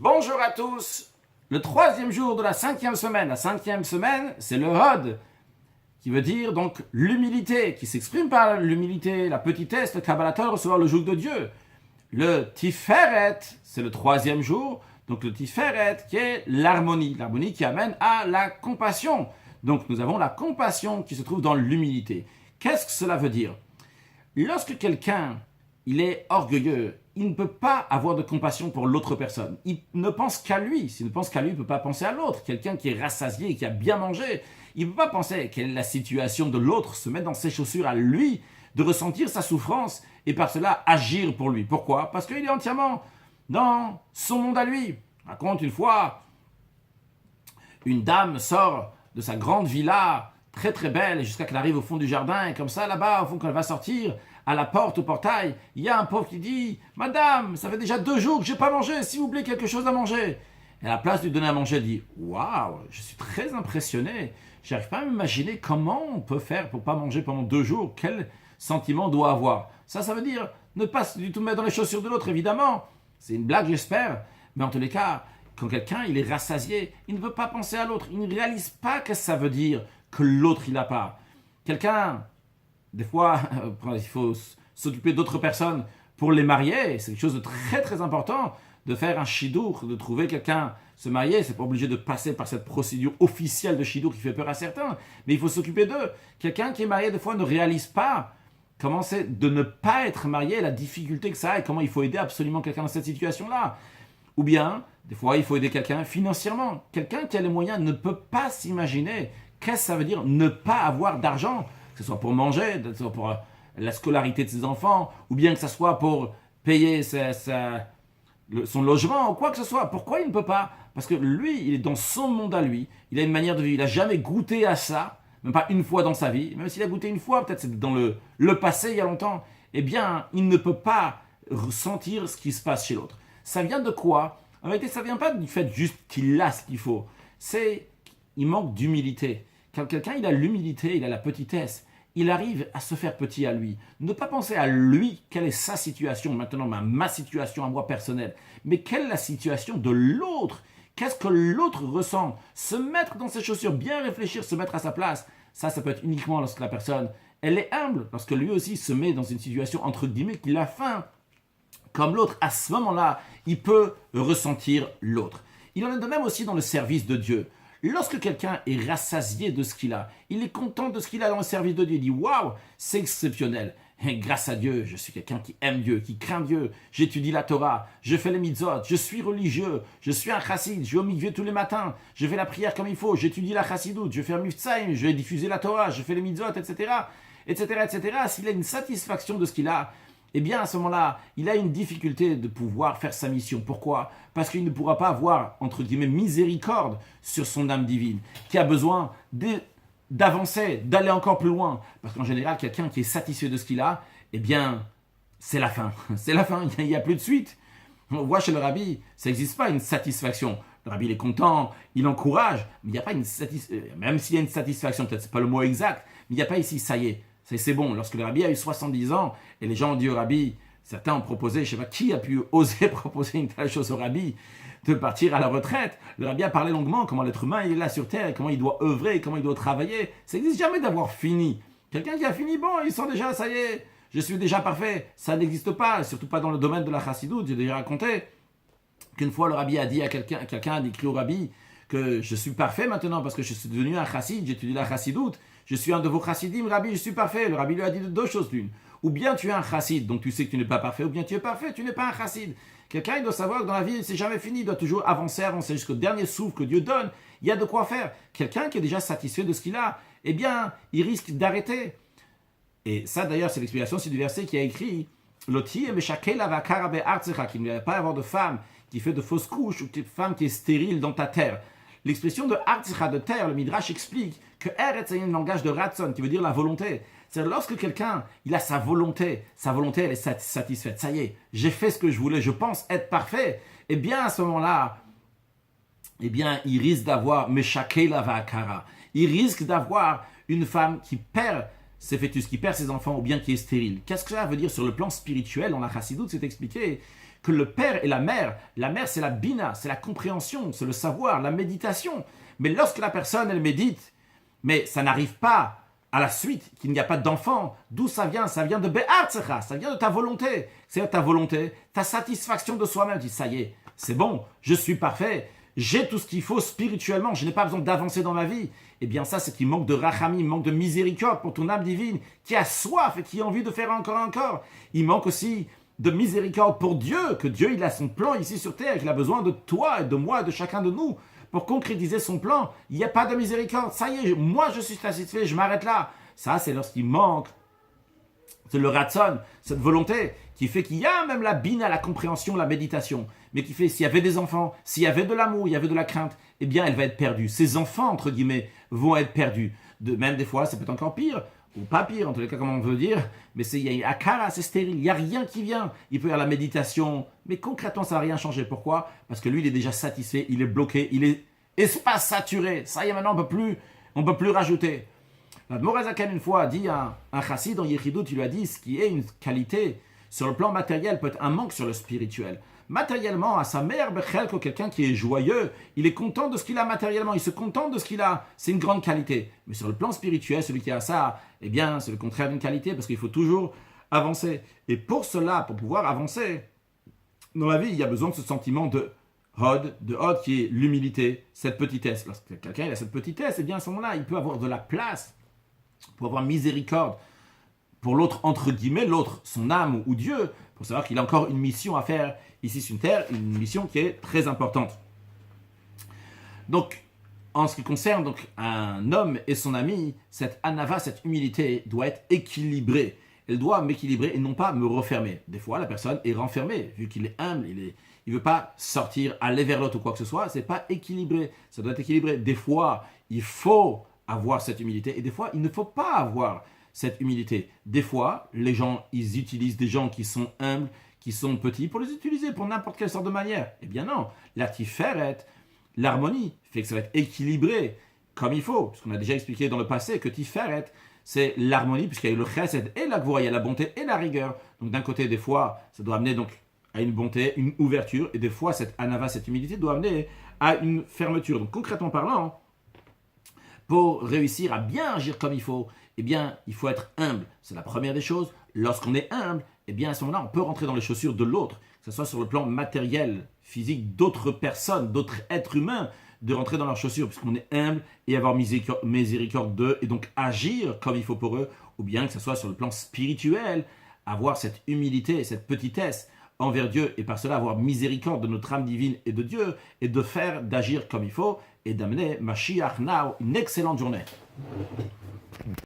Bonjour à tous. Le troisième jour de la cinquième semaine. La cinquième semaine, c'est le Hod, qui veut dire donc l'humilité, qui s'exprime par l'humilité, la petitesse, le Kabbalatol, recevoir le joug de Dieu. Le Tiferet, c'est le troisième jour. Donc le Tiferet, qui est l'harmonie qui amène à la compassion. Donc nous avons la compassion qui se trouve dans l'humilité. Qu'est-ce que cela veut dire? Lorsque quelqu'un, il est orgueilleux, il ne peut pas avoir de compassion pour l'autre personne. Il ne pense qu'à lui. S'il ne pense qu'à lui, il ne peut pas penser à l'autre. Quelqu'un qui est rassasié, qui a bien mangé, il ne peut pas penser quelle est la situation de l'autre, se mettre dans ses chaussures à lui, de ressentir sa souffrance et par cela agir pour lui. Pourquoi? Parce qu'il est entièrement dans son monde à lui. Je raconte une fois, une dame sort de sa grande villa, très très belle, jusqu'à qu'elle arrive au fond du jardin, et comme ça, là-bas, au fond, quand elle va sortir, à la porte, au portail, il y a un pauvre qui dit « Madame, ça fait déjà 2 jours que je n'ai pas mangé, s'il vous plaît, quelque chose à manger. » Et à la place de lui donner à manger, elle dit « Waouh, je suis très impressionné. Je n'arrive pas à m'imaginer comment on peut faire pour ne pas manger pendant 2 jours. Quel sentiment on doit avoir. » Ça veut dire ne pas du tout mettre dans les chaussures de l'autre, évidemment. C'est une blague, j'espère. Mais en tous les cas, quand quelqu'un il est rassasié, il ne veut pas penser à l'autre. Il ne réalise pas ce que ça veut dire que l'autre, il n'a pas. Quelqu'un... Des fois, il faut s'occuper d'autres personnes pour les marier. C'est quelque chose de très très important de faire un shidour, de trouver quelqu'un se marier. C'est pas obligé de passer par cette procédure officielle de shidour qui fait peur à certains, mais il faut s'occuper d'eux. Quelqu'un qui est marié, des fois, ne réalise pas comment c'est de ne pas être marié, la difficulté que ça a et comment il faut aider absolument quelqu'un dans cette situation-là. Ou bien, des fois, il faut aider quelqu'un financièrement. Quelqu'un qui a les moyens ne peut pas s'imaginer qu'est-ce que ça veut dire ne pas avoir d'argent. Que ce soit pour manger, que ce soit pour la scolarité de ses enfants, ou bien que ce soit pour payer son logement, ou quoi que ce soit. Pourquoi il ne peut pas? Parce que lui, il est dans son monde à lui, il a une manière de vivre, il n'a jamais goûté à ça, même pas une fois dans sa vie, même s'il a goûté une fois, peut-être c'est dans le passé, il y a longtemps, eh bien, il ne peut pas ressentir ce qui se passe chez l'autre. Ça vient de quoi? En réalité, ça ne vient pas du fait juste qu'il a ce qu'il faut, c'est qu'il manque d'humilité. Quand quelqu'un il a l'humilité, il a la petitesse, il arrive à se faire petit à lui. Ne pas penser à lui, quelle est sa situation, maintenant ma situation à moi personnelle, mais quelle est la situation de l'autre? Qu'est-ce que l'autre ressent? Se mettre dans ses chaussures, bien réfléchir, se mettre à sa place, ça peut être uniquement lorsque la personne, elle est humble, lorsque lui aussi se met dans une situation, entre guillemets, qu'il a faim. Comme l'autre, à ce moment-là, il peut ressentir l'autre. Il en est de même aussi dans le service de Dieu. Lorsque quelqu'un est rassasié de ce qu'il a, il est content de ce qu'il a dans le service de Dieu, il dit « Waouh, c'est exceptionnel. Et grâce à Dieu, je suis quelqu'un qui aime Dieu, qui craint Dieu. J'étudie la Torah, je fais les mitzvot, je suis religieux, je suis un chassid, je vais au mikvé tous les matins, je fais la prière comme il faut, j'étudie la chassidoute, je fais un miftsaïm, je vais diffuser la Torah, je fais les mitzvot, etc. etc., etc. » S'il a une satisfaction de ce qu'il a, eh bien à ce moment-là, il a une difficulté de pouvoir faire sa mission. Pourquoi? Parce qu'il ne pourra pas avoir, entre guillemets, miséricorde sur son âme divine, qui a besoin d'avancer, d'aller encore plus loin. Parce qu'en général, quelqu'un qui est satisfait de ce qu'il a, eh bien, c'est la fin. C'est la fin, il n'y a plus de suite. On voit chez le rabbi, ça n'existe pas une satisfaction. Le rabbi, il est content, il encourage, mais il n'y a pas une satisfaction. Même s'il y a une satisfaction, peut-être ce n'est pas le mot exact, mais il n'y a pas ici, ça y est. C'est bon. Lorsque le rabbi a eu 70 ans, et les gens ont dit au rabbi, certains ont proposé, je ne sais pas qui a pu oser proposer une telle chose au rabbi, de partir à la retraite. Le rabbi a parlé longuement, comment l'être humain il est là sur terre, et comment il doit œuvrer, comment il doit travailler. Ça n'existe jamais d'avoir fini. Quelqu'un qui a fini, bon, il sent déjà, ça y est, je suis déjà parfait. Ça n'existe pas, surtout pas dans le domaine de la chassidoute. J'ai déjà raconté qu'une fois le rabbi a dit à quelqu'un a écrit au rabbi que je suis parfait maintenant parce que je suis devenu un chassid, j'étudie la chassidoute. Je suis un de vos chassidim, rabbi, je suis parfait. Le rabbi lui a dit 2 choses l'une. Ou bien tu es un chassid, donc tu sais que tu n'es pas parfait, ou bien tu es parfait, tu n'es pas un chassid. Quelqu'un, il doit savoir que dans la vie, c'est jamais fini, il doit toujours avancer jusqu'au dernier souffle que Dieu donne. Il y a de quoi faire. Quelqu'un qui est déjà satisfait de ce qu'il a, eh bien, il risque d'arrêter. Et ça, d'ailleurs, c'est l'explication, c'est du verset qui a écrit Loti et Meshakel avakara be'artzecha, qu'il ne va pas avoir de femme qui fait de fausses couches ou de femme qui est stérile dans ta terre. L'expression de artzecha, de terre, le Midrash explique que Eretz est un langage de Ratson, qui veut dire la volonté. C'est-à-dire lorsque quelqu'un, il a sa volonté elle est satisfaite. Ça y est, j'ai fait ce que je voulais, je pense être parfait. Eh bien, à ce moment-là, eh bien, il risque d'avoir Meshakel avakara. Il risque d'avoir une femme qui perd ses fœtus, qui perd ses enfants, ou bien qui est stérile. Qu'est-ce que ça veut dire sur le plan spirituel? Dans la chassidoute, c'est expliqué que le père et la mère c'est la bina, c'est la compréhension, c'est le savoir, la méditation. Mais lorsque la personne, elle médite, mais ça n'arrive pas à la suite, qu'il n'y a pas d'enfant, d'où ça vient? Ça vient de Be'artzecha, ça vient de ta volonté. C'est ta volonté, ta satisfaction de soi-même. Tu dis, ça y est, c'est bon, je suis parfait, j'ai tout ce qu'il faut spirituellement, je n'ai pas besoin d'avancer dans ma vie. Eh bien ça, c'est qu'il manque de rachamim, il manque de miséricorde pour ton âme divine, qui a soif et qui a envie de faire encore. Il manque aussi de miséricorde pour Dieu, que Dieu, il a son plan ici sur terre, qu'il a besoin de toi et de moi et de chacun de nous. Pour concrétiser son plan, il n'y a pas de miséricorde. Ça y est, moi je suis satisfait, je m'arrête là. Ça, c'est lorsqu'il manque. C'est le ratson, cette volonté qui fait qu'il y a même la bina, la compréhension, la méditation. Mais qui fait, s'il y avait des enfants, s'il y avait de l'amour, il y avait de la crainte, eh bien, elle va être perdue. Ces enfants, entre guillemets, vont être perdus. Même des fois, ça peut être encore pire, ou pas pire, en tous les cas, comme on veut dire, mais il y a akara, c'est stérile, il n'y a rien qui vient. Il peut y avoir la méditation, mais concrètement, ça ne va rien changer. Pourquoi? Parce que lui, il est déjà satisfait, il est bloqué, il est espace saturé. Ça y est, maintenant, on ne peut plus rajouter. Morazakan, une fois, a dit à un chassid dans Yechidut, il lui a dit, ce qui est une qualité sur le plan matériel peut être un manque sur le spirituel. Matériellement, à sa mère, quelqu'un qui est joyeux, il est content de ce qu'il a matériellement, il se contente de ce qu'il a, c'est une grande qualité. Mais sur le plan spirituel, celui qui a ça, eh bien, c'est le contraire d'une qualité, parce qu'il faut toujours avancer. Et pour cela, pour pouvoir avancer, dans la vie, il y a besoin de ce sentiment de Hod qui est l'humilité, cette petitesse. Lorsque quelqu'un il a cette petitesse, eh bien, à ce moment-là, il peut avoir de la place pour avoir miséricorde pour l'autre, entre guillemets, l'autre, son âme ou Dieu, pour savoir qu'il a encore une mission à faire ici sur Terre, une mission qui est très importante. Donc, en ce qui concerne donc, un homme et son ami, cette anava, cette humilité doit être équilibrée. Elle doit m'équilibrer et non pas me refermer. Des fois, la personne est renfermée, vu qu'il est humble, il ne veut pas sortir, aller vers l'autre ou quoi que ce soit, c'est pas équilibré. Ça doit être équilibré. Des fois, il faut avoir cette humilité et des fois, il ne faut pas avoir cette humilité. Des fois, les gens, ils utilisent des gens qui sont humbles, qui sont petits, pour les utiliser pour n'importe quelle sorte de manière. Eh bien non, la tiferet, l'harmonie, fait que ça va être équilibré comme il faut. Parce qu'on a déjà expliqué dans le passé que tiferet, c'est l'harmonie, puisqu'il y a le chesed et la gvura, il y a la bonté et la rigueur. Donc d'un côté, des fois, ça doit amener donc à une bonté, une ouverture, et des fois, cette anava, cette humilité doit amener à une fermeture. Donc concrètement parlant, pour réussir à bien agir comme il faut, eh bien, il faut être humble. C'est la première des choses. Lorsqu'on est humble, eh bien, à ce moment-là, on peut rentrer dans les chaussures de l'autre, que ce soit sur le plan matériel, physique, d'autres personnes, d'autres êtres humains, de rentrer dans leurs chaussures, puisqu'on est humble et avoir miséricorde d'eux, et donc agir comme il faut pour eux, ou bien que ce soit sur le plan spirituel, avoir cette humilité, cette petitesse envers Dieu, et par cela avoir miséricorde de notre âme divine et de Dieu, et d'agir comme il faut, et d'amener Mashiach Now, une excellente journée.